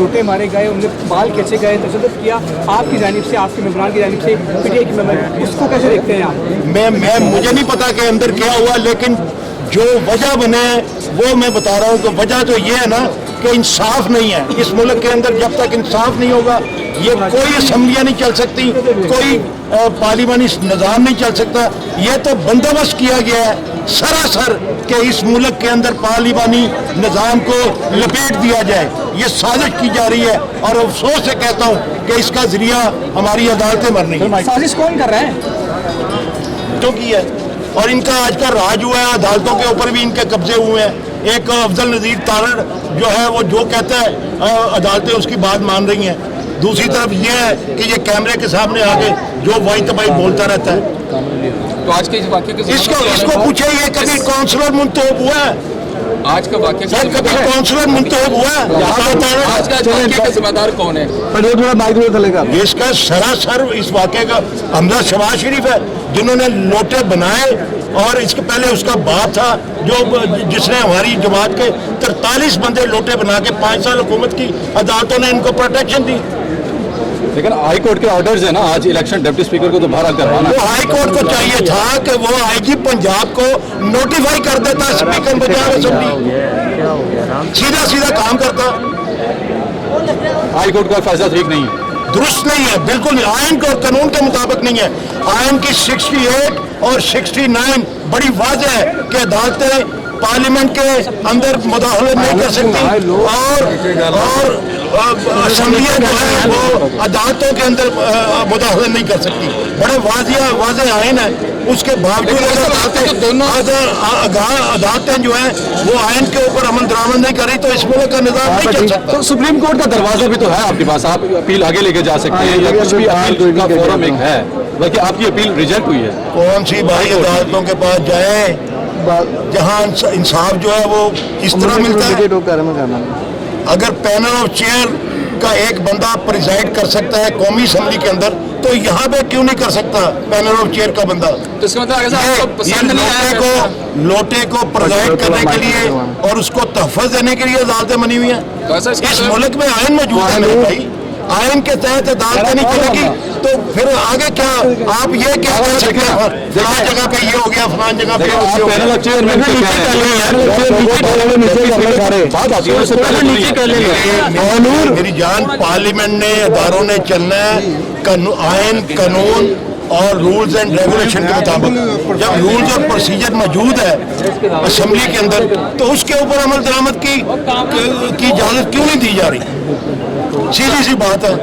लोटे मारे गए, उन्हें बाल खींचे गए, तशद्दुद किया आपकी जानिब से, आपके मेंबरान की जानिब से, पीटीआई के मेंबर, उसको कैसे देखते हैं आप? मुझे नहीं पता कि अंदर क्या हुआ, लेकिन जो वजह बने वो मैं बता रहा हूँ कि वजह तो ये है ना कि इंसाफ नहीं है इस मुल्क के अंदर। जब तक इंसाफ नहीं होगा ये कोई असम्बलियाँ नहीं चल सकती, कोई पार्लिमानी निज़ाम नहीं चल सकता। ये तो बंदोबस्त किया गया है सरासर कि इस मुल्क के अंदर पार्लिमानी निज़ाम को लपेट दिया जाए। ये साजिश की जा रही है और अफसोस से कहता हूँ कि इसका जरिया हमारी अदालतें मर रही हैं। साजिश कौन कर रहा है? तो की है और इनका आज का राज हुआ है, अदालतों के ऊपर भी इनके कब्जे हुए हैं। एक अफजल नज़ीर तारड़ जो है वो जो कहता है अदालतें उसकी बात मान रही हैं। दूसरी तरफ ये है कि ये कैमरे के सामने आके जो वाई तबाई बोलता रहता है। तो आज के इस वाक़े के इसको पूछे ये कभी काउंसलर मुंतखब हुआ है? आज का वाक़े कभी काउंसलर मुंतखब हुआ है? आज का वाक़े का जिम्मेदार कौन है? इसका सरासर इस वाक़े का हमला शहबाज शरीफ है, जिन्होंने लोटे बनाए और इसके पहले उसका बाप था जिसने हमारी जमात के 43 बंदे लोटे बना के 5 साल हुकूमत की। अदालतों ने इनको प्रोटेक्शन दी। लेकिन हाई कोर्ट के ऑर्डर्स है ना, आज इलेक्शन डिप्टी स्पीकर को तो बहरहाल करवाना। वो हाई कोर्ट को चाहिए था कि वो आईजी पंजाब को नोटिफाई कर देता स्पीकर पंजाब असेंबली, सीधा सीधा काम करता। हाई कोर्ट का फैसला ठीक नहीं है, दुरुस्त नहीं है, बिल्कुल नहीं, आयन और कानून के मुताबिक नहीं है। आयन की 68 और 69 बड़ी वाज़ेह है कि अदालतें पार्लियामेंट के अंदर मुदाखलत नहीं कर सकती और असम्बलियाँ जो है वो अदालतों के अंदर मुदाखलत नहीं कर सकती। बड़े वाज़ेह आयन है, उसके बावजूद अदालतें जो है वो आयन के ऊपर अमल दरामद नहीं कर रही, तो इस मुल्क का निज़ाम नहीं चल सकता। तो सुप्रीम कोर्ट का दरवाजा भी तो है आपके पास, आप अपील आगे लेके जा सकते हैं या कुछ भी अपील का फोरम एक है, बल्कि आपकी अपील रिजेक्ट हुई है। कौन सी भाई अदालतों के पास जाए जहाँ इंसाफ जो है वो इस तरह मिलता है। अगर पैनल ऑफ चेयर का एक बंदा प्रिजाइड कर सकता है कौमी असम्बली के अंदर, तो यहाँ पे क्यों नहीं कर सकता पैनल ऑफ चेयर का बंदा? तो इसका मतलब ये लोटे को प्रिजाइड करने के लिए और उसको तहफ़्फ़ुज़ देने के लिए अदालतें बनी हुई हैं। इस मुल्क में आयन मौजूद है मेरे भाई, आयन के तहत अदालतें नहीं चलेगी तो फिर आगे क्या? आप ये क्या कर सकते हैं फलां जगह पे ये हो गया, फलां जगह पे मेरी जान, पार्लियामेंट ने अदारों ने चलना है आयन कानून और रूल्स एंड रेगुलेशन के मुताबिक। जब रूल्स और प्रोसीजर मौजूद है असेंबली के अंदर तो उसके ऊपर अमल दरामद की इजाज़त क्यों नहीं दी जा रही? सीधी सी बात है।